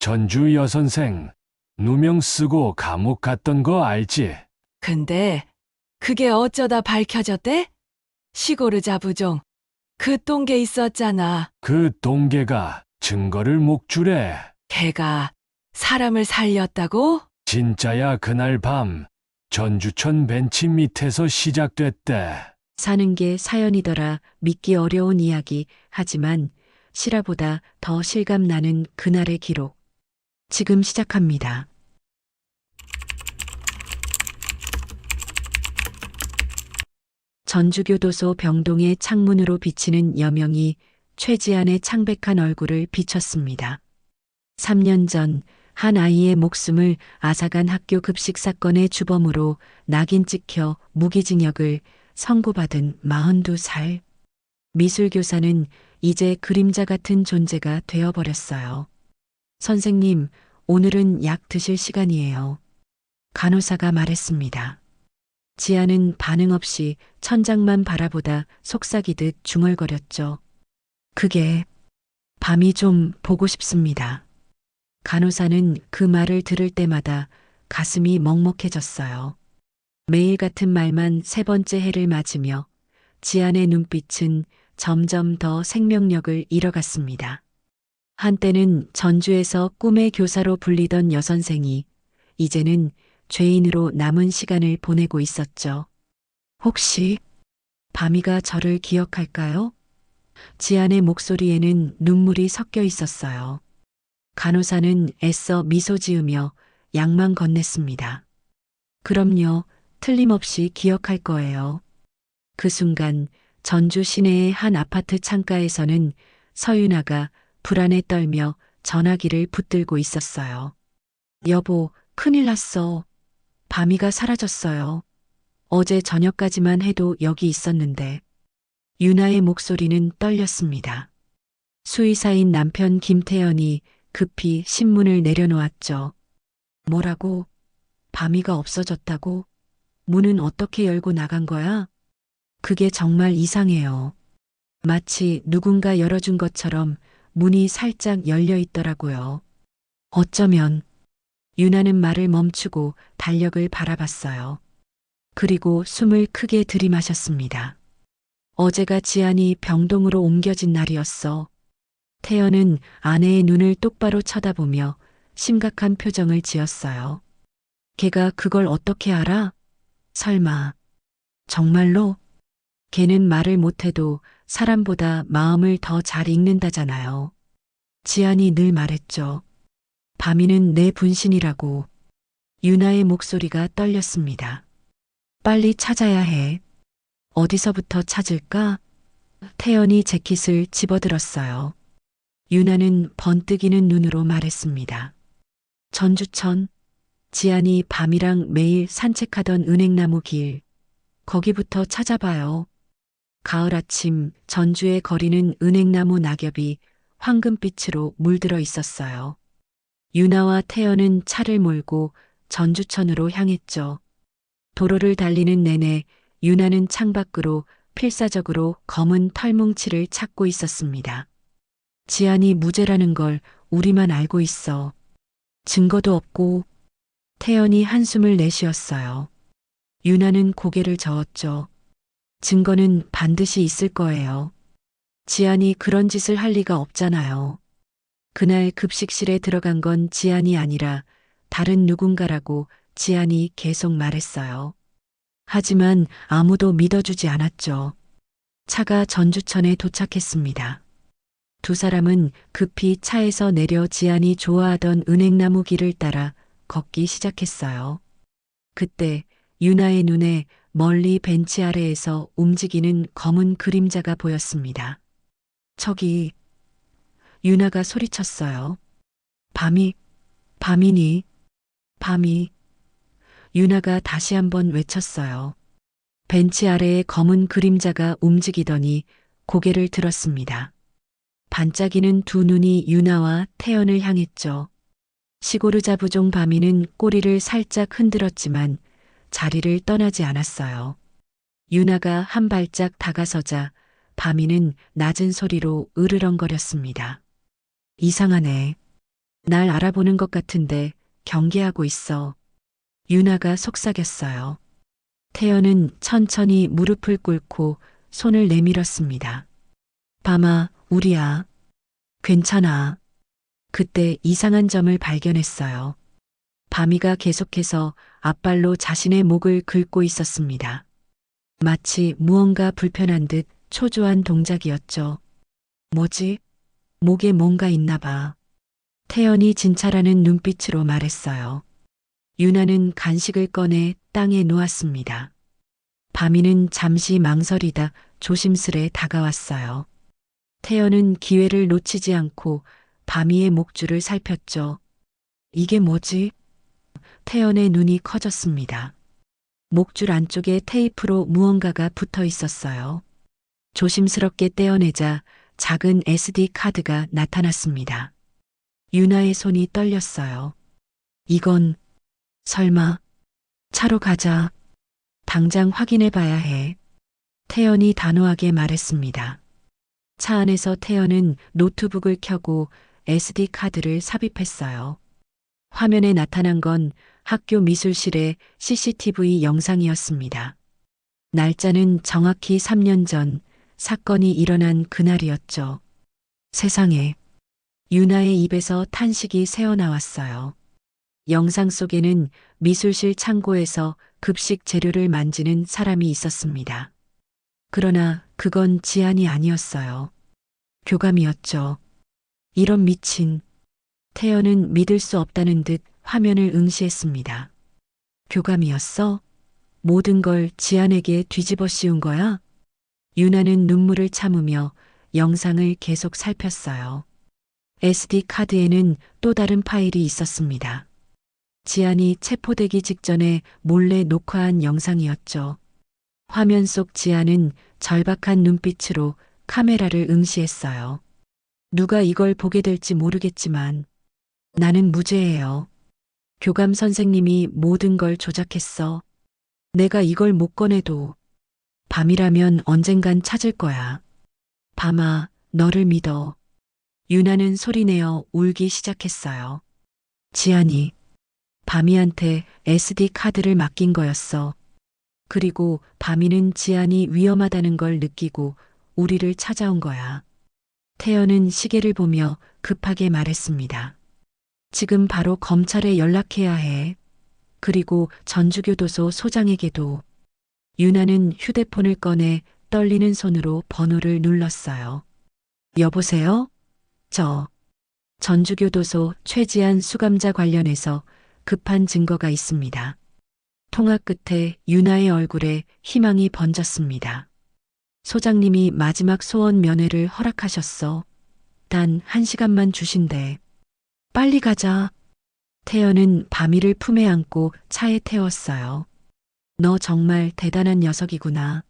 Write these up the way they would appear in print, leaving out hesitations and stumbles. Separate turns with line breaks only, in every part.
전주 여선생, 누명 쓰고 감옥 갔던 거 알지?
근데 그게 어쩌다 밝혀졌대? 시고르자 부종, 그 똥개 있었잖아.
그 동계가 증거를 목줄에.
걔가 사람을 살렸다고?
진짜야. 그날 밤 전주천 벤치 밑에서 시작됐대.
사는 게 사연이더라 믿기 어려운 이야기 하지만 실화보다 더 실감나는 그날의 기록. 지금 시작합니다. 전주교도소 병동의 창문으로 비치는 여명이 최지안의 창백한 얼굴을 비췄습니다. 3년 전 한 아이의 목숨을 앗아간 학교 급식 사건의 주범으로 낙인 찍혀 무기징역을 선고받은 42살. 미술교사는 이제 그림자 같은 존재가 되어버렸어요. 선생님, 오늘은 약 드실 시간이에요. 간호사가 말했습니다. 지아는 반응 없이 천장만 바라보다 속삭이듯 중얼거렸죠. 그게 밤이 좀 보고 싶습니다. 간호사는 그 말을 들을 때마다 가슴이 먹먹해졌어요. 매일 같은 말만 세 번째 해를 맞으며 지안의 눈빛은 점점 더 생명력을 잃어갔습니다. 한때는 전주에서 꿈의 교사로 불리던 여선생이 이제는 죄인으로 남은 시간을 보내고 있었죠. 혹시 밤이가 저를 기억할까요? 지안의 목소리에는 눈물이 섞여 있었어요. 간호사는 애써 미소 지으며 약만 건넸습니다. 그럼요, 틀림없이 기억할 거예요. 그 순간 전주 시내의 한 아파트 창가에서는 서윤아가 불안에 떨며 전화기를 붙들고 있었어요. 여보, 큰일 났어. 밤이가 사라졌어요. 어제 저녁까지만 해도 여기 있었는데. 윤아의 목소리는 떨렸습니다. 수의사인 남편 김태연이 급히 신문을 내려놓았죠. 뭐라고? 밤이가 없어졌다고? 문은 어떻게 열고 나간 거야? 그게 정말 이상해요. 마치 누군가 열어준 것처럼 문이 살짝 열려 있더라고요. 어쩌면 윤아는 말을 멈추고 달력을 바라봤어요. 그리고 숨을 크게 들이마셨습니다. 어제가 지안이 병동으로 옮겨진 날이었어. 태연은 아내의 눈을 똑바로 쳐다보며 심각한 표정을 지었어요. 걔가 그걸 어떻게 알아? 설마. 정말로? 걔는 말을 못해도 사람보다 마음을 더 잘 읽는다잖아요. 지안이 늘 말했죠. 밤이는 내 분신이라고. 윤아의 목소리가 떨렸습니다. 빨리 찾아야 해. 어디서부터 찾을까? 태연이 재킷을 집어들었어요. 윤아는 번뜩이는 눈으로 말했습니다. 전주천, 지안이 밤이랑 매일 산책하던 은행나무 길, 거기부터 찾아봐요. 가을 아침 전주의 거리는 은행나무 낙엽이 황금빛으로 물들어 있었어요. 윤아와 태연은 차를 몰고 전주천으로 향했죠. 도로를 달리는 내내 윤아는 창밖으로 필사적으로 검은 털뭉치를 찾고 있었습니다. 지안이 무죄라는 걸 우리만 알고 있어. 증거도 없고. 태연이 한숨을 내쉬었어요. 윤아는 고개를 저었죠. 증거는 반드시 있을 거예요. 지안이 그런 짓을 할 리가 없잖아요. 그날 급식실에 들어간 건 지안이 아니라 다른 누군가라고 지안이 계속 말했어요. 하지만 아무도 믿어주지 않았죠. 차가 전주천에 도착했습니다. 두 사람은 급히 차에서 내려 지안이 좋아하던 은행나무 길을 따라 걷기 시작했어요. 그때 윤아의 눈에 멀리 벤치 아래에서 움직이는 검은 그림자가 보였습니다. 저기, 윤아가 소리쳤어요. 밤이니, 밤이. 윤아가 다시 한번 외쳤어요. 벤치 아래의 검은 그림자가 움직이더니 고개를 들었습니다. 반짝이는 두 눈이 윤아와 태연을 향했죠. 시고르자 부종 밤이는 꼬리를 살짝 흔들었지만 자리를 떠나지 않았어요. 윤아가 한 발짝 다가서자 밤이는 낮은 소리로 으르렁거렸습니다. 이상하네. 날 알아보는 것 같은데 경계하고 있어. 유나가 속삭였어요. 태연은 천천히 무릎을 꿇고 손을 내밀었습니다. 밤아, 우리야. 괜찮아. 그때 이상한 점을 발견했어요. 밤이가 계속해서 앞발로 자신의 목을 긁고 있었습니다. 마치 무언가 불편한 듯 초조한 동작이었죠. 뭐지? 목에 뭔가 있나 봐. 태연이 진찰하는 눈빛으로 말했어요. 유나는 간식을 꺼내 땅에 놓았습니다. 밤이는 잠시 망설이다 조심스레 다가왔어요. 태연은 기회를 놓치지 않고 밤이의 목줄을 살폈죠. 이게 뭐지? 태연의 눈이 커졌습니다. 목줄 안쪽에 테이프로 무언가가 붙어 있었어요. 조심스럽게 떼어내자 작은 SD 카드가 나타났습니다. 유나의 손이 떨렸어요. 이건 설마 차로 가자. 당장 확인해 봐야 해. 태연이 단호하게 말했습니다. 차 안에서 태연은 노트북을 켜고 SD 카드를 삽입했어요. 화면에 나타난 건 학교 미술실의 CCTV 영상이었습니다. 날짜는 정확히 3년 전 사건이 일어난 그날이었죠. 세상에. 유나의 입에서 탄식이 새어나왔어요. 영상 속에는 미술실 창고에서 급식 재료를 만지는 사람이 있었습니다. 그러나 그건 지안이 아니었어요. 교감이었죠. 이런 미친. 태연은 믿을 수 없다는 듯 화면을 응시했습니다. 교감이었어? 모든 걸 지안에게 뒤집어 씌운 거야? 유나는 눈물을 참으며 영상을 계속 살폈어요. SD 카드에는 또 다른 파일이 있었습니다. 지안이 체포되기 직전에 몰래 녹화한 영상이었죠. 화면 속 지안은 절박한 눈빛으로 카메라를 응시했어요. 누가 이걸 보게 될지 모르겠지만 나는 무죄예요. 교감 선생님이 모든 걸 조작했어. 내가 이걸 못 꺼내도 밤이라면 언젠간 찾을 거야. 밤아, 너를 믿어. 유나는 소리내어 울기 시작했어요. 지안이 밤이한테 SD 카드를 맡긴 거였어. 그리고 밤이는 지안이 위험하다는 걸 느끼고 우리를 찾아온 거야. 태연은 시계를 보며 급하게 말했습니다. 지금 바로 검찰에 연락해야 해. 그리고 전주교도소 소장에게도. 유나는 휴대폰을 꺼내 떨리는 손으로 번호를 눌렀어요. 여보세요? 전주교도소 최지안 수감자 관련해서 급한 증거가 있습니다. 통화 끝에 유나의 얼굴에 희망이 번졌습니다. 소장님이 마지막 소원 면회를 허락하셨어. 단 1시간만 주신대. 빨리 가자. 태연은 밤이를 품에 안고 차에 태웠어요. 너 정말 대단한 녀석이구나.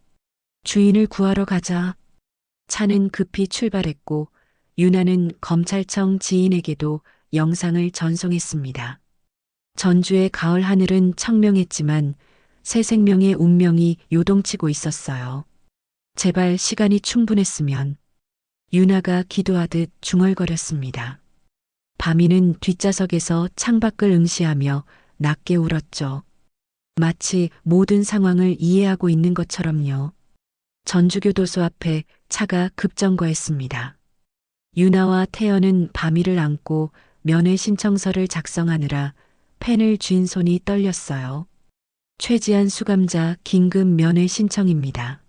주인을 구하러 가자. 차는 급히 출발했고 유나는 검찰청 지인에게도 영상을 전송했습니다. 전주의 가을 하늘은 청명했지만 새 생명의 운명이 요동치고 있었어요. 제발 시간이 충분했으면. 유나가 기도하듯 중얼거렸습니다. 밤이는 뒷좌석에서 창밖을 응시하며 낮게 울었죠. 마치 모든 상황을 이해하고 있는 것처럼요. 전주교도소 앞에 차가 급정거했습니다. 유나와 태연은 밤이를 안고 면회 신청서를 작성하느라 펜을 쥔 손이 떨렸어요. 최지안 수감자 긴급 면회 신청입니다.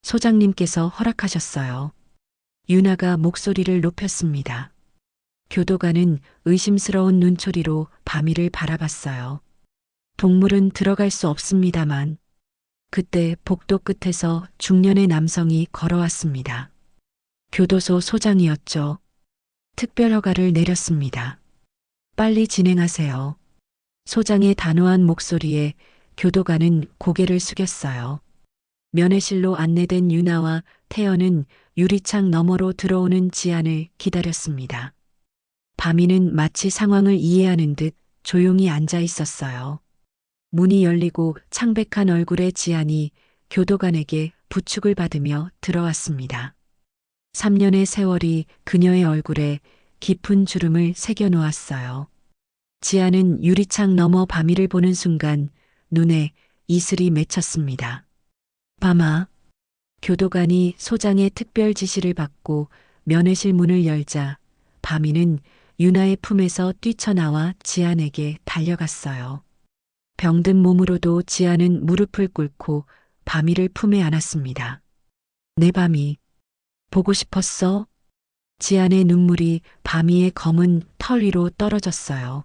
소장님께서 허락하셨어요. 유나가 목소리를 높였습니다. 교도관은 의심스러운 눈초리로 밤이를 바라봤어요. 동물은 들어갈 수 없습니다만. 그때 복도 끝에서 중년의 남성이 걸어왔습니다. 교도소 소장이었죠. 특별 허가를 내렸습니다. 빨리 진행하세요. 소장의 단호한 목소리에 교도관은 고개를 숙였어요. 면회실로 안내된 유나와 태연은 유리창 너머로 들어오는 지안을 기다렸습니다. 밤이는 마치 상황을 이해하는 듯 조용히 앉아 있었어요. 문이 열리고 창백한 얼굴의 지안이 교도관에게 부축을 받으며 들어왔습니다. 3년의 세월이 그녀의 얼굴에 깊은 주름을 새겨 놓았어요. 지아는 유리창 너머 밤이를 보는 순간 눈에 이슬이 맺혔습니다. 밤아, 교도관이 소장의 특별 지시를 받고 면회실 문을 열자 밤이는 유나의 품에서 뛰쳐나와 지안에게 달려갔어요. 병든 몸으로도 지안은 무릎을 꿇고 밤이를 품에 안았습니다. 내 밤이 보고 싶었어? 지안의 눈물이 밤이의 검은 털 위로 떨어졌어요.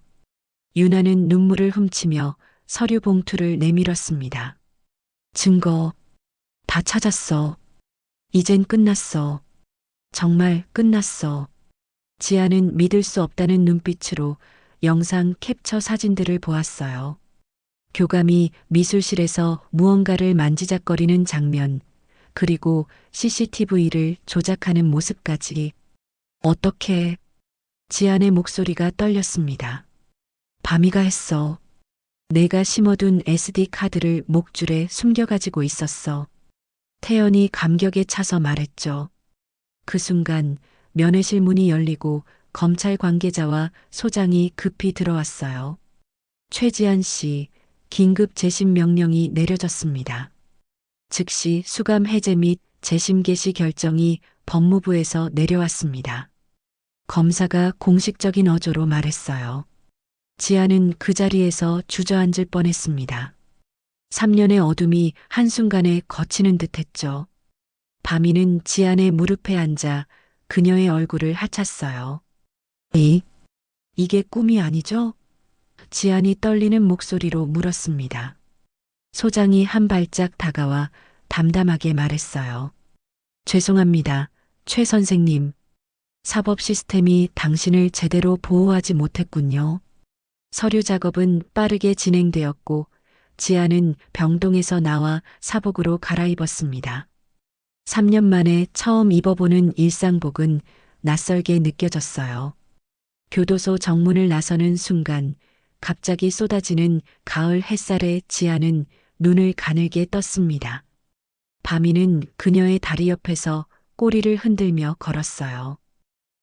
유나는 눈물을 훔치며 서류 봉투를 내밀었습니다. 증거 다 찾았어. 이젠 끝났어. 정말 끝났어. 지아는 믿을 수 없다는 눈빛으로 영상 캡처 사진들을 보았어요. 교감이 미술실에서 무언가를 만지작거리는 장면, 그리고 CCTV를 조작하는 모습까지. 어떻게? 지안의 목소리가 떨렸습니다. 밤이가 했어. 내가 심어둔 SD 카드를 목줄에 숨겨가지고 있었어. 태연이 감격에 차서 말했죠. 그 순간 면회실 문이 열리고 검찰 관계자와 소장이 급히 들어왔어요. 최지한 씨, 긴급 재심 명령이 내려졌습니다. 즉시 수감 해제 및 재심 개시 결정이 법무부에서 내려왔습니다. 검사가 공식적인 어조로 말했어요. 지아는 그 자리에서 주저앉을 뻔했습니다. 3년의 어둠이 한순간에 걷히는 듯했죠. 밤이는 지안의 무릎에 앉아 그녀의 얼굴을 하찼어요. 이게 꿈이 아니죠? 지안이 떨리는 목소리로 물었습니다. 소장이 한 발짝 다가와 담담하게 말했어요. 죄송합니다, 최 선생님. 사법 시스템이 당신을 제대로 보호하지 못했군요. 서류 작업은 빠르게 진행되었고 지아는 병동에서 나와 사복으로 갈아입었습니다. 3년 만에 처음 입어보는 일상복은 낯설게 느껴졌어요. 교도소 정문을 나서는 순간 갑자기 쏟아지는 가을 햇살에 지아는 눈을 가늘게 떴습니다. 밤이는 그녀의 다리 옆에서 꼬리를 흔들며 걸었어요.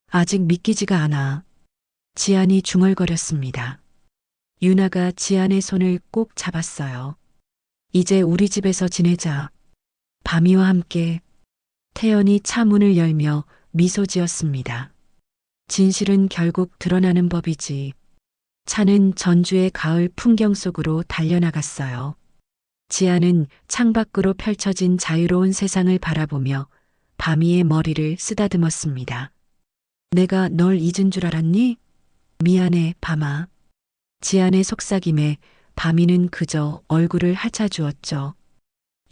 아직 믿기지가 않아. 지안이 중얼거렸습니다. 유나가 지안의 손을 꼭 잡았어요. 이제 우리 집에서 지내자. 밤이와 함께. 태연이 차 문을 열며 미소 지었습니다. 진실은 결국 드러나는 법이지. 차는 전주의 가을 풍경 속으로 달려나갔어요. 지아는 창밖으로 펼쳐진 자유로운 세상을 바라보며 밤이의 머리를 쓰다듬었습니다. 내가 널 잊은 줄 알았니? 미안해, 밤아. 지안의 속삭임에 밤이는 그저 얼굴을 하차주었죠.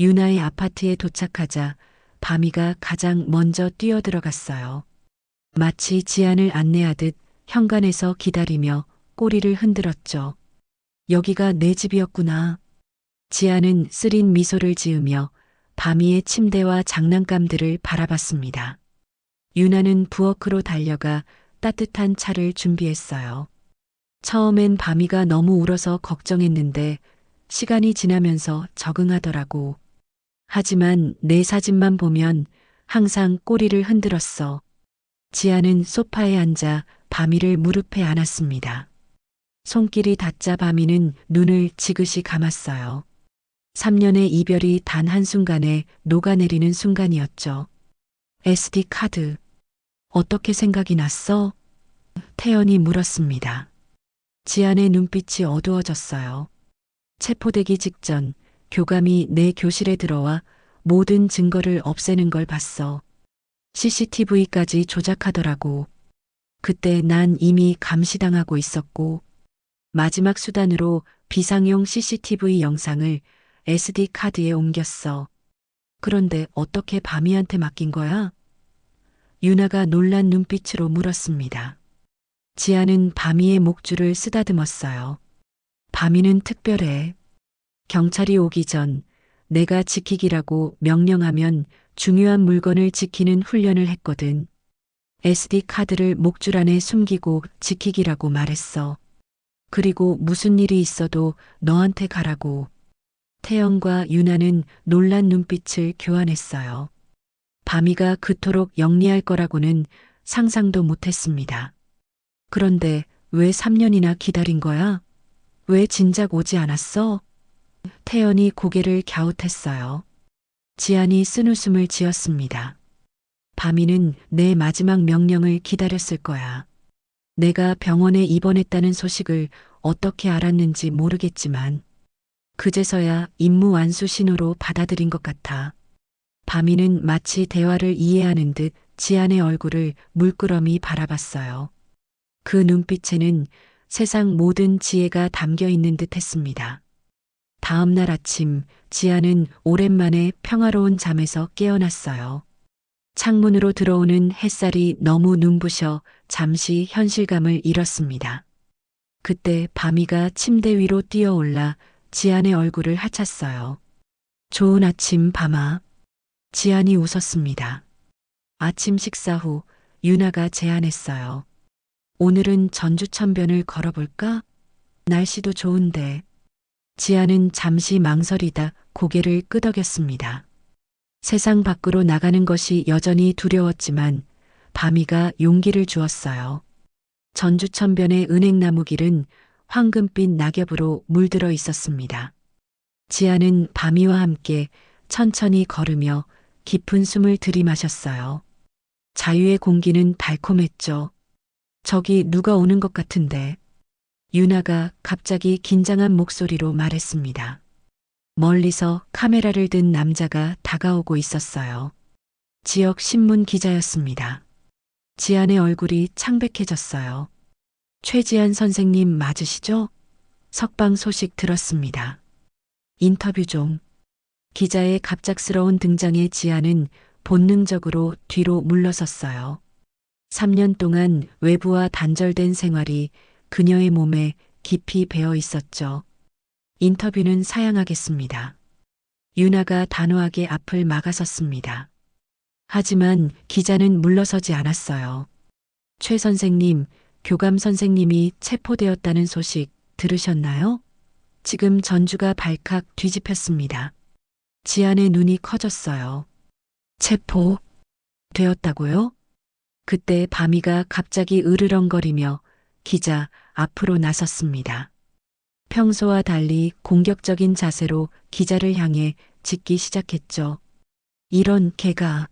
유나의 아파트에 도착하자 밤이가 가장 먼저 뛰어들어갔어요. 마치 지안을 안내하듯 현관에서 기다리며 꼬리를 흔들었죠. 여기가 내 집이었구나. 지안은 쓰린 미소를 지으며 밤이의 침대와 장난감들을 바라봤습니다. 유나는 부엌으로 달려가 따뜻한 차를 준비했어요. 처음엔 밤이가 너무 울어서 걱정했는데 시간이 지나면서 적응하더라고. 하지만 내 사진만 보면 항상 꼬리를 흔들었어. 지아는 소파에 앉아 밤이를 무릎에 안았습니다. 손길이 닿자 밤이는 눈을 지그시 감았어요. 3년의 이별이 단 한순간에 녹아내리는 순간이었죠. SD 카드. 어떻게 생각이 났어? 태연이 물었습니다. 지안의 눈빛이 어두워졌어요. 체포되기 직전 교감이 내 교실에 들어와 모든 증거를 없애는 걸 봤어. CCTV까지 조작하더라고. 그때 난 이미 감시당하고 있었고 마지막 수단으로 비상용 CCTV 영상을 SD 카드에 옮겼어. 그런데 어떻게 밤이한테 맡긴 거야? 유나가 놀란 눈빛으로 물었습니다. 지아는 밤이의 목줄을 쓰다듬었어요. 밤이는 특별해. 경찰이 오기 전 내가 지키기라고 명령하면 중요한 물건을 지키는 훈련을 했거든. SD 카드를 목줄 안에 숨기고 지키기라고 말했어. 그리고 무슨 일이 있어도 너한테 가라고. 태연과 유나는 놀란 눈빛을 교환했어요. 밤이가 그토록 영리할 거라고는 상상도 못했습니다. 그런데 왜 3년이나 기다린 거야? 왜 진작 오지 않았어? 태연이 고개를 갸웃했어요. 지안이 쓴웃음을 지었습니다. 밤이는 내 마지막 명령을 기다렸을 거야. 내가 병원에 입원했다는 소식을 어떻게 알았는지 모르겠지만 그제서야 임무 완수 신호로 받아들인 것 같아. 밤이는 마치 대화를 이해하는 듯 지안의 얼굴을 물끄러미 바라봤어요. 그 눈빛에는 세상 모든 지혜가 담겨 있는 듯 했습니다. 다음 날 아침, 지안은 오랜만에 평화로운 잠에서 깨어났어요. 창문으로 들어오는 햇살이 너무 눈부셔 잠시 현실감을 잃었습니다. 그때 밤이가 침대 위로 뛰어올라 지안의 얼굴을 하찼어요. 좋은 아침, 밤아. 지안이 웃었습니다. 아침 식사 후 유나가 제안했어요. 오늘은 전주천변을 걸어볼까? 날씨도 좋은데. 지안은 잠시 망설이다 고개를 끄덕였습니다. 세상 밖으로 나가는 것이 여전히 두려웠지만 밤이가 용기를 주었어요. 전주천변의 은행나무 길은 황금빛 낙엽으로 물들어 있었습니다. 지안은 밤이와 함께 천천히 걸으며 깊은 숨을 들이마셨어요. 자유의 공기는 달콤했죠. 저기 누가 오는 것 같은데. 유나가 갑자기 긴장한 목소리로 말했습니다. 멀리서 카메라를 든 남자가 다가오고 있었어요. 지역 신문 기자였습니다. 지안의 얼굴이 창백해졌어요. 최지안 선생님 맞으시죠? 석방 소식 들었습니다. 인터뷰 좀. 기자의 갑작스러운 등장에 지안은 본능적으로 뒤로 물러섰어요. 3년 동안 외부와 단절된 생활이 그녀의 몸에 깊이 배어 있었죠. 인터뷰는 사양하겠습니다. 유나가 단호하게 앞을 막아섰습니다. 하지만 기자는 물러서지 않았어요. 최 선생님, 교감 선생님이 체포되었다는 소식 들으셨나요? 지금 전주가 발칵 뒤집혔습니다. 지안의 눈이 커졌어요. 체포 되었다고요? 그때 밤이가 갑자기 으르렁거리며 기자 앞으로 나섰습니다. 평소와 달리 공격적인 자세로 기자를 향해 짖기 시작했죠. 이런 개가.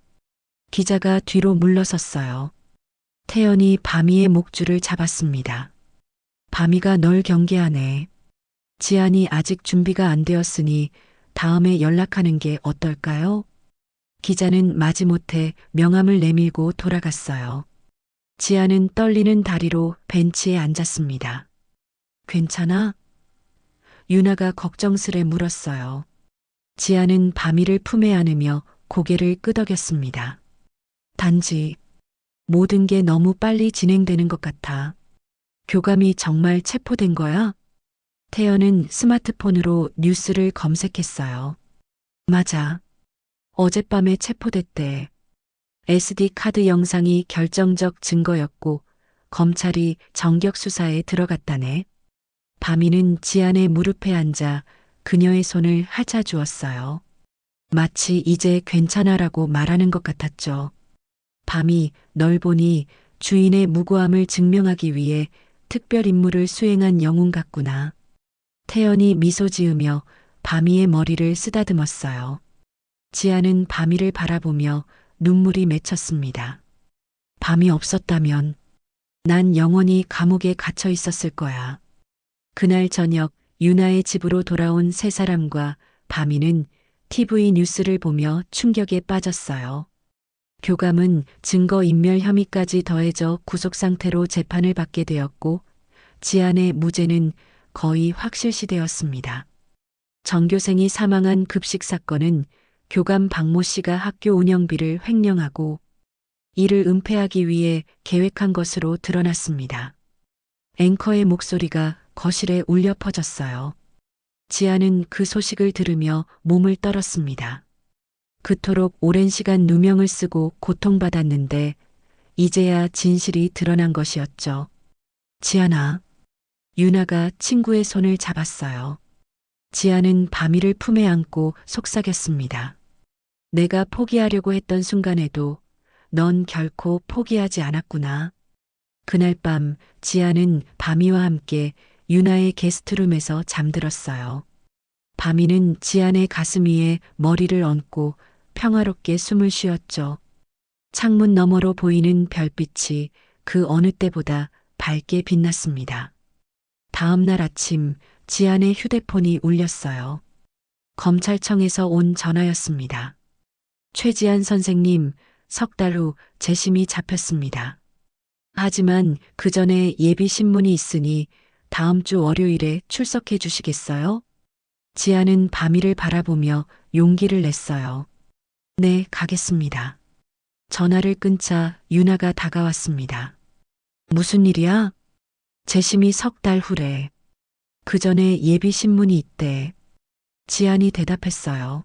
기자가 뒤로 물러섰어요. 태연이 밤이의 목줄을 잡았습니다. 밤이가 널 경계하네. 지안이 아직 준비가 안 되었으니 다음에 연락하는 게 어떨까요? 기자는 마지못해 명함을 내밀고 돌아갔어요. 지안은 떨리는 다리로 벤치에 앉았습니다. 괜찮아? 유나가 걱정스레 물었어요. 지안은 밤이를 품에 안으며 고개를 끄덕였습니다. 단지 모든 게 너무 빨리 진행되는 것 같아. 교감이 정말 체포된 거야? 태연은 스마트폰으로 뉴스를 검색했어요. 맞아. 어젯밤에 체포됐대. SD 카드 영상이 결정적 증거였고 검찰이 전격 수사에 들어갔다네. 밤이는 지안의 무릎에 앉아 그녀의 손을 핥아주었어요. 마치 이제 괜찮아라고 말하는 것 같았죠. 밤이 널 보니 주인의 무고함을 증명하기 위해 특별 임무를 수행한 영웅 같구나. 태연이 미소 지으며 밤이의 머리를 쓰다듬었어요. 지안은 밤이를 바라보며 눈물이 맺혔습니다. 밤이 없었다면 난 영원히 감옥에 갇혀 있었을 거야. 그날 저녁 유나의 집으로 돌아온 세 사람과 밤이는 TV 뉴스를 보며 충격에 빠졌어요. 교감은 증거인멸 혐의까지 더해져 구속상태로 재판을 받게 되었고 지안의 무죄는 거의 확실시되었습니다. 전교생이 사망한 급식 사건은 교감 박모 씨가 학교 운영비를 횡령하고 이를 은폐하기 위해 계획한 것으로 드러났습니다. 앵커의 목소리가 거실에 울려 퍼졌어요. 지안은 그 소식을 들으며 몸을 떨었습니다. 그토록 오랜 시간 누명을 쓰고 고통받았는데 이제야 진실이 드러난 것이었죠. 지안아. 유나가 친구의 손을 잡았어요. 지안은 밤이를 품에 안고 속삭였습니다. 내가 포기하려고 했던 순간에도 넌 결코 포기하지 않았구나. 그날 밤 지아는 바미와 함께 유나의 게스트룸에서 잠들었어요. 바미는 지안의 가슴 위에 머리를 얹고 평화롭게 숨을 쉬었죠. 창문 너머로 보이는 별빛이 그 어느 때보다 밝게 빛났습니다. 다음 날 아침 지안의 휴대폰이 울렸어요. 검찰청에서 온 전화였습니다. 최지안 선생님, 석 달 후 재심이 잡혔습니다. 하지만 그 전에 예비 신문이 있으니 다음 주 월요일에 출석해 주시겠어요? 지아는 바미를 바라보며 용기를 냈어요. 네, 가겠습니다. 전화를 끊자 유나가 다가왔습니다. 무슨 일이야? 재심이 석 달 후래. 그 전에 예비 신문이 있대. 지안이 대답했어요.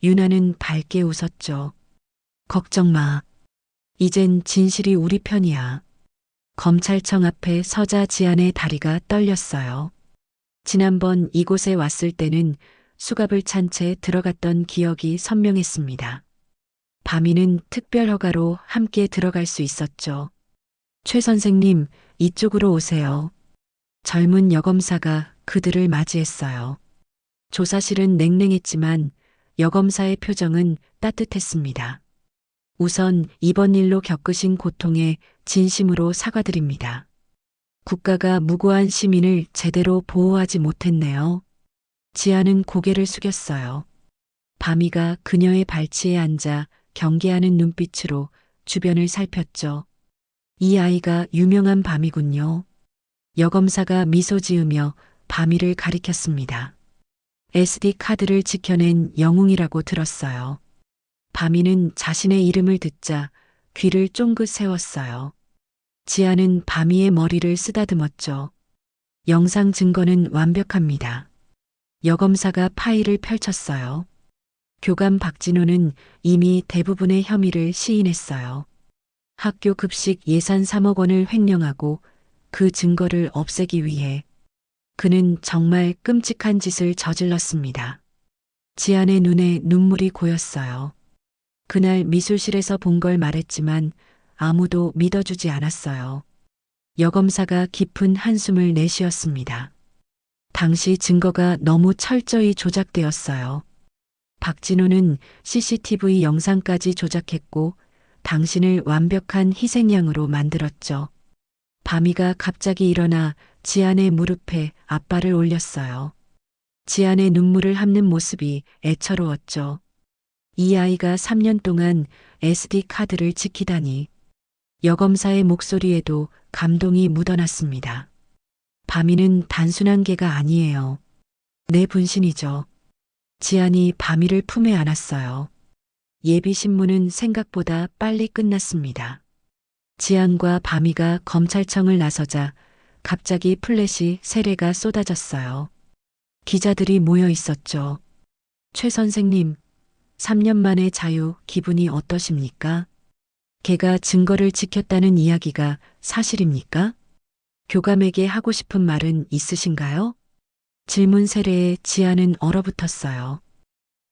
유나는 밝게 웃었죠. 걱정 마. 이젠 진실이 우리 편이야. 검찰청 앞에 서자 지안의 다리가 떨렸어요. 지난번 이곳에 왔을 때는 수갑을 찬 채 들어갔던 기억이 선명했습니다. 바미는 특별 허가로 함께 들어갈 수 있었죠. 최 선생님, 이쪽으로 오세요. 젊은 여검사가 그들을 맞이했어요. 조사실은 냉랭했지만 여검사의 표정은 따뜻했습니다. 우선 이번 일로 겪으신 고통에 진심으로 사과드립니다. 국가가 무고한 시민을 제대로 보호하지 못했네요. 지아는 고개를 숙였어요. 바미가 그녀의 발치에 앉아 경계하는 눈빛으로 주변을 살폈죠. 이 아이가 유명한 밤이군요. 여검사가 미소 지으며 바미를 가리켰습니다. SD 카드를 지켜낸 영웅이라고 들었어요. 바미는 자신의 이름을 듣자 귀를 쫑긋 세웠어요. 지아는 바미의 머리를 쓰다듬었죠. 영상 증거는 완벽합니다. 여검사가 파일을 펼쳤어요. 교감 박진호는 이미 대부분의 혐의를 시인했어요. 학교 급식 예산 3억 원을 횡령하고 그 증거를 없애기 위해 그는 정말 끔찍한 짓을 저질렀습니다. 지안의 눈에 눈물이 고였어요. 그날 미술실에서 본 걸 말했지만 아무도 믿어주지 않았어요. 여검사가 깊은 한숨을 내쉬었습니다. 당시 증거가 너무 철저히 조작되었어요. 박진호는 CCTV 영상까지 조작했고 당신을 완벽한 희생양으로 만들었죠. 바미가 갑자기 일어나 지안의 무릎에 앞발을 올렸어요. 지안의 눈물을 핥는 모습이 애처로웠죠. 이 아이가 3년 동안 SD 카드를 지키다니. 여검사의 목소리에도 감동이 묻어났습니다. 바미는 단순한 개가 아니에요. 내 분신이죠. 지안이 바미를 품에 안았어요. 예비 신문은 생각보다 빨리 끝났습니다. 지안과 바미가 검찰청을 나서자 갑자기 플래시 세례가 쏟아졌어요. 기자들이 모여 있었죠. 최 선생님, 3년 만의 자유 기분이 어떠십니까? 걔가 증거를 지켰다는 이야기가 사실입니까? 교감에게 하고 싶은 말은 있으신가요? 질문 세례에 지아는 얼어붙었어요.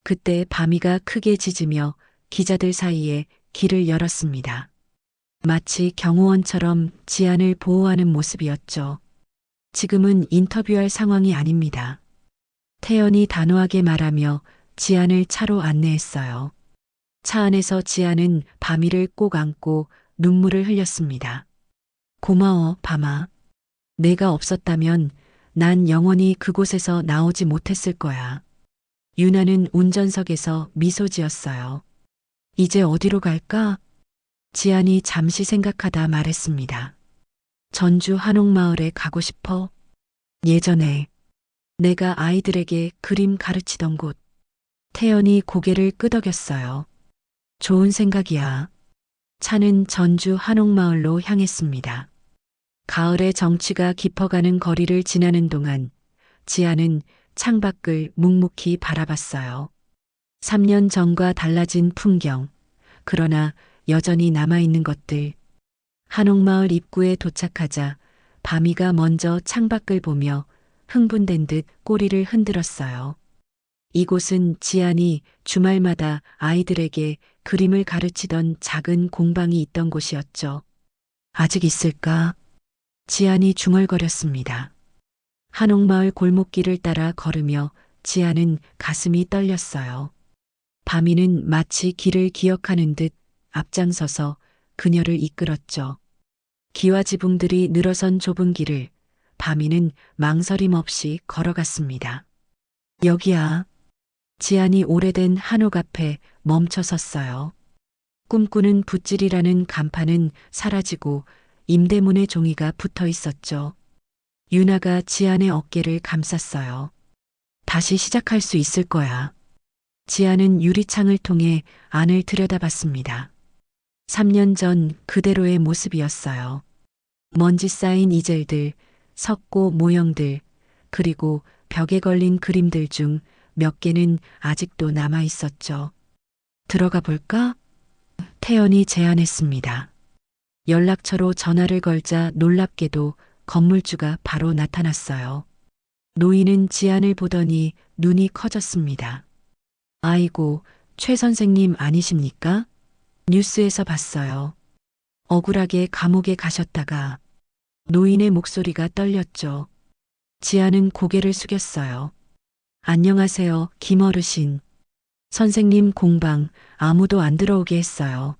그때 바미가 크게 짖으며 기자들 사이에 길을 열었습니다. 마치 경호원처럼 지안을 보호하는 모습이었죠. 지금은 인터뷰할 상황이 아닙니다. 태연이 단호하게 말하며 지안을 차로 안내했어요. 차 안에서 지안은 바미를 꼭 안고 눈물을 흘렸습니다. 고마워, 바마. 내가 없었다면 난 영원히 그곳에서 나오지 못했을 거야. 유나는 운전석에서 미소 지었어요. 이제 어디로 갈까? 지안이 잠시 생각하다 말했습니다. 전주 한옥마을에 가고 싶어. 예전에 내가 아이들에게 그림 가르치던 곳. 태연이 고개를 끄덕였어요. 좋은 생각이야. 차는 전주 한옥마을로 향했습니다. 가을의 정취가 깊어가는 거리를 지나는 동안 지아는 창밖을 묵묵히 바라봤어요. 3년 전과 달라진 풍경, 그러나 여전히 남아있는 것들. 한옥마을 입구에 도착하자 바미가 먼저 창밖을 보며 흥분된 듯 꼬리를 흔들었어요. 이곳은 지안이 주말마다 아이들에게 그림을 가르치던 작은 공방이 있던 곳이었죠. 아직 있을까? 지안이 중얼거렸습니다. 한옥마을 골목길을 따라 걸으며 지안은 가슴이 떨렸어요. 바미는 마치 길을 기억하는 듯 앞장서서 그녀를 이끌었죠. 기와 지붕들이 늘어선 좁은 길을 바미는 망설임 없이 걸어갔습니다. 여기야. 지안이 오래된 한옥 앞에 멈춰 섰어요. 꿈꾸는 붓질이라는 간판은 사라지고 임대문의 종이가 붙어 있었죠. 유나가 지안의 어깨를 감쌌어요. 다시 시작할 수 있을 거야. 지안은 유리창을 통해 안을 들여다봤습니다. 3년 전 그대로의 모습이었어요. 먼지 쌓인 이젤들, 석고 모형들, 그리고 벽에 걸린 그림들 중 몇 개는 아직도 남아 있었죠. 들어가 볼까? 태연이 제안했습니다. 연락처로 전화를 걸자 놀랍게도 건물주가 바로 나타났어요. 노인은 지안을 보더니 눈이 커졌습니다. 아이고, 최 선생님 아니십니까? 뉴스에서 봤어요. 억울하게 감옥에 가셨다가 노인의 목소리가 떨렸죠. 지안은 고개를 숙였어요. 안녕하세요, 김어르신. 선생님 공방 아무도 안 들어오게 했어요.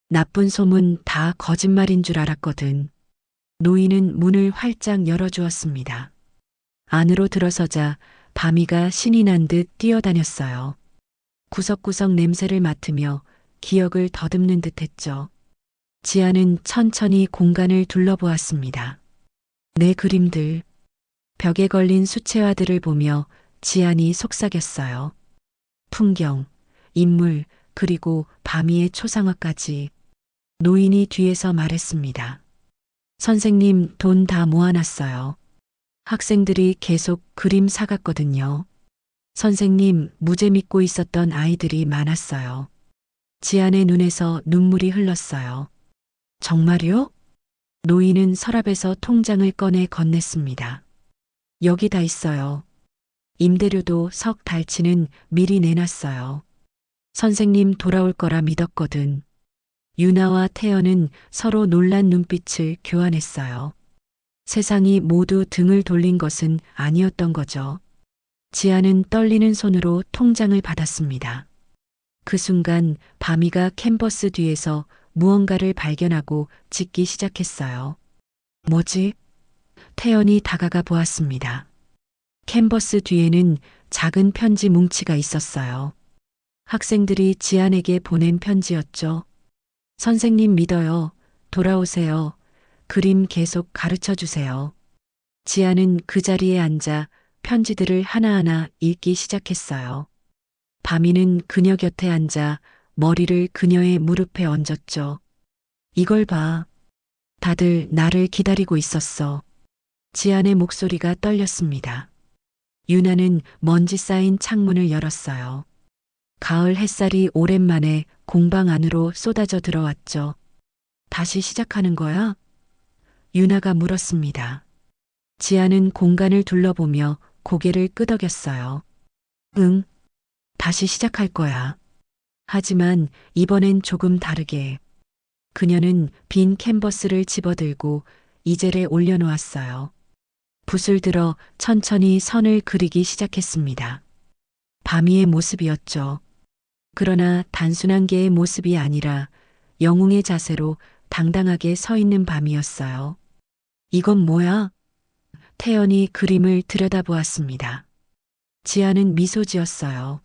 나쁜 소문 다 거짓말인 줄 알았거든. 노인은 문을 활짝 열어주었습니다. 안으로 들어서자 바미가 신이 난 듯 뛰어다녔어요. 구석구석 냄새를 맡으며 기억을 더듬는 듯 했죠. 지안은 천천히 공간을 둘러보았습니다. 내 그림들, 벽에 걸린 수채화들을 보며 지안이 속삭였어요. 풍경, 인물, 그리고 바미의 초상화까지. 노인이 뒤에서 말했습니다. 선생님 돈 다 모아놨어요. 학생들이 계속 그림 사갔거든요. 선생님 무죄 믿고 있었던 아이들이 많았어요. 지안의 눈에서 눈물이 흘렀어요. 정말요? 노인은 서랍에서 통장을 꺼내 건넸습니다. 여기 다 있어요. 임대료도 석 달치는 미리 내놨어요. 선생님 돌아올 거라 믿었거든. 유나와 태연은 서로 놀란 눈빛을 교환했어요. 세상이 모두 등을 돌린 것은 아니었던 거죠. 지안은 떨리는 손으로 통장을 받았습니다. 그 순간 바미가 캔버스 뒤에서 무언가를 발견하고 짖기 시작했어요. 뭐지? 태연이 다가가 보았습니다. 캔버스 뒤에는 작은 편지 뭉치가 있었어요. 학생들이 지안에게 보낸 편지였죠. 선생님 믿어요. 돌아오세요. 그림 계속 가르쳐 주세요. 지안은 그 자리에 앉아 편지들을 하나하나 읽기 시작했어요. 바미는 그녀 곁에 앉아 머리를 그녀의 무릎에 얹었죠. 이걸 봐. 다들 나를 기다리고 있었어. 지안의 목소리가 떨렸습니다. 유나는 먼지 쌓인 창문을 열었어요. 가을 햇살이 오랜만에 공방 안으로 쏟아져 들어왔죠. 다시 시작하는 거야? 유나가 물었습니다. 지안은 공간을 둘러보며 고개를 끄덕였어요. 응, 다시 시작할 거야. 하지만 이번엔 조금 다르게. 그녀는 빈 캔버스를 집어들고 이젤에 올려놓았어요. 붓을 들어 천천히 선을 그리기 시작했습니다. 바미의 모습이었죠. 그러나 단순한 개의 모습이 아니라 영웅의 자세로 당당하게 서 있는 밤이었어요. 이건 뭐야? 태연이 그림을 들여다보았습니다. 지아는 미소 지었어요.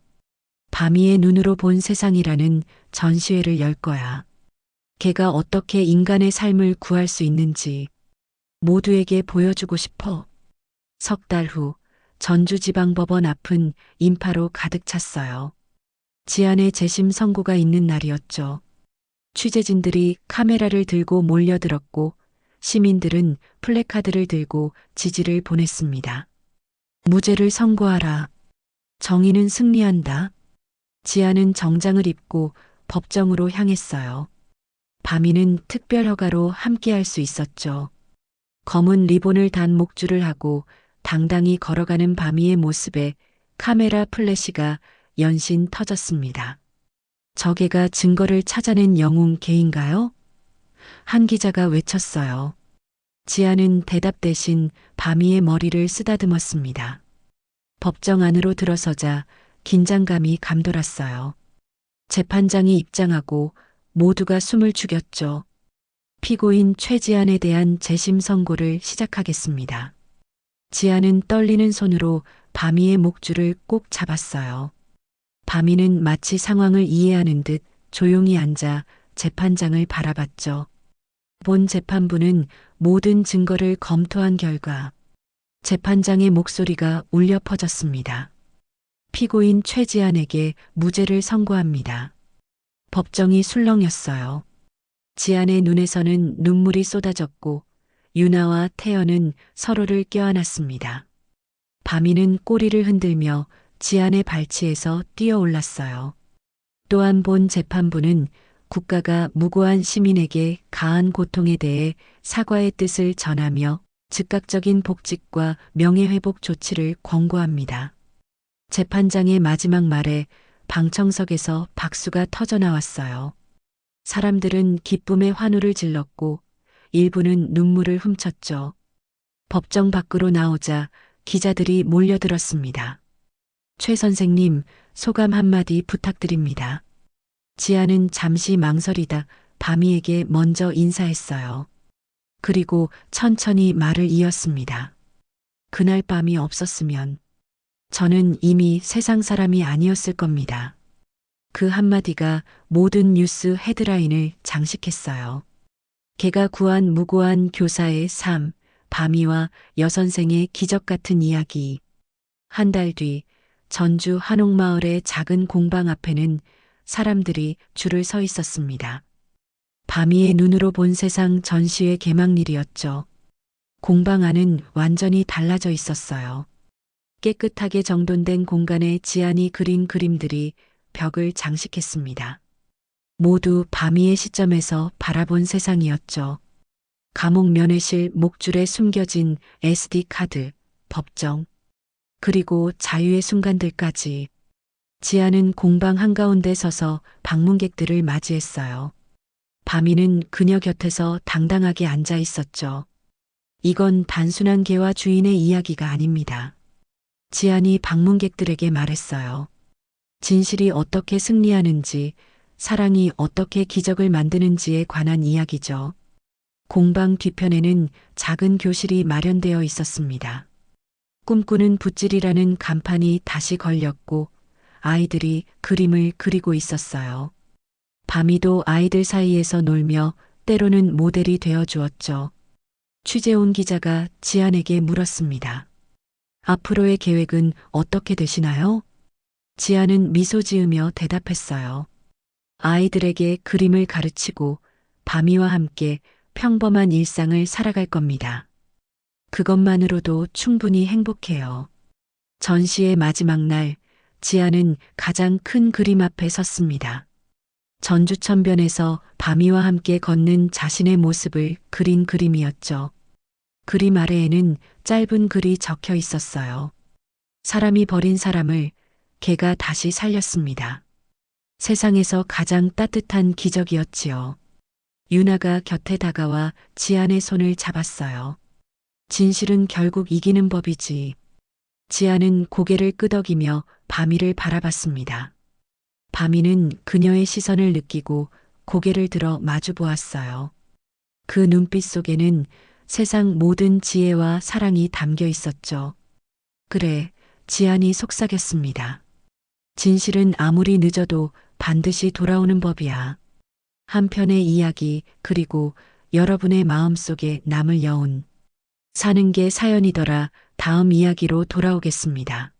바미의 눈으로 본 세상이라는 전시회를 열 거야. 걔가 어떻게 인간의 삶을 구할 수 있는지 모두에게 보여주고 싶어. 석 달 후 전주지방법원 앞은 인파로 가득 찼어요. 지안의 재심 선고가 있는 날이었죠. 취재진들이 카메라를 들고 몰려들었고 시민들은 플래카드를 들고 지지를 보냈습니다. 무죄를 선고하라. 정의는 승리한다. 지안은 정장을 입고 법정으로 향했어요. 바미는 특별 허가로 함께할 수 있었죠. 검은 리본을 단 목줄을 하고 당당히 걸어가는 바미의 모습에 카메라 플래시가 연신 터졌습니다. 저 개가 증거를 찾아낸 영웅 개인가요? 한 기자가 외쳤어요. 지아는 대답 대신 밤이의 머리를 쓰다듬었습니다. 법정 안으로 들어서자 긴장감이 감돌았어요. 재판장이 입장하고 모두가 숨을 죽였죠. 피고인 최지안에 대한 재심 선고를 시작하겠습니다. 지안은 떨리는 손으로 밤이의 목줄을 꼭 잡았어요. 밤이는 마치 상황을 이해하는 듯 조용히 앉아 재판장을 바라봤죠. 본 재판부는 모든 증거를 검토한 결과 재판장의 목소리가 울려 퍼졌습니다. 피고인 최지안에게 무죄를 선고합니다. 법정이 술렁였어요. 지안의 눈에서는 눈물이 쏟아졌고 유나와 태연은 서로를 껴안았습니다. 밤이는 꼬리를 흔들며 지안의 발치에서 뛰어올랐어요. 또한 본 재판부는 국가가 무고한 시민에게 가한 고통에 대해 사과의 뜻을 전하며 즉각적인 복직과 명예회복 조치를 권고합니다. 재판장의 마지막 말에 방청석에서 박수가 터져나왔어요. 사람들은 기쁨의 환호를 질렀고 일부는 눈물을 훔쳤죠. 법정 밖으로 나오자 기자들이 몰려들었습니다. 최 선생님, 소감 한마디 부탁드립니다. 지아는 잠시 망설이다 밤이에게 먼저 인사했어요. 그리고 천천히 말을 이었습니다. 그날 밤이 없었으면 저는 이미 세상 사람이 아니었을 겁니다. 그 한마디가 모든 뉴스 헤드라인을 장식했어요. 걔가 구한 무고한 교사의 삶, 밤이와 여선생의 기적 같은 이야기. 한 달 뒤 전주 한옥마을의 작은 공방 앞에는 사람들이 줄을 서 있었습니다. 밤이의 눈으로 본 세상 전시회 개막일이었죠. 공방 안은 완전히 달라져 있었어요. 깨끗하게 정돈된 공간에 지안이 그린 그림들이 벽을 장식했습니다. 모두 밤이의 시점에서 바라본 세상이었죠. 감옥 면회실 목줄에 숨겨진 SD카드, 법정, 그리고 자유의 순간들까지. 지아는 공방 한가운데 서서 방문객들을 맞이했어요. 밤이는 그녀 곁에서 당당하게 앉아 있었죠. 이건 단순한 개와 주인의 이야기가 아닙니다. 지안이 방문객들에게 말했어요. 진실이 어떻게 승리하는지, 사랑이 어떻게 기적을 만드는지에 관한 이야기죠. 공방 뒤편에는 작은 교실이 마련되어 있었습니다. 꿈꾸는 붓질이라는 간판이 다시 걸렸고 아이들이 그림을 그리고 있었어요. 밤이도 아이들 사이에서 놀며 때로는 모델이 되어 주었죠. 취재온 기자가 지안에게 물었습니다. 앞으로의 계획은 어떻게 되시나요? 지안은 미소 지으며 대답했어요. 아이들에게 그림을 가르치고 밤이와 함께 평범한 일상을 살아갈 겁니다. 그것만으로도 충분히 행복해요. 전시의 마지막 날, 지아는 가장 큰 그림 앞에 섰습니다. 전주천변에서 밤이와 함께 걷는 자신의 모습을 그린 그림이었죠. 그림 아래에는 짧은 글이 적혀 있었어요. 사람이 버린 사람을 개가 다시 살렸습니다. 세상에서 가장 따뜻한 기적이었지요. 유나가 곁에 다가와 지안의 손을 잡았어요. 진실은 결국 이기는 법이지. 지안은 고개를 끄덕이며 밤이를 바라봤습니다. 밤이는 그녀의 시선을 느끼고 고개를 들어 마주 보았어요. 그 눈빛 속에는 세상 모든 지혜와 사랑이 담겨 있었죠. 그래, 지안이 속삭였습니다. 진실은 아무리 늦어도 반드시 돌아오는 법이야. 한편의 이야기, 그리고 여러분의 마음속에 남을 여운. 사는 게 사연이더라. 다음 이야기로 돌아오겠습니다.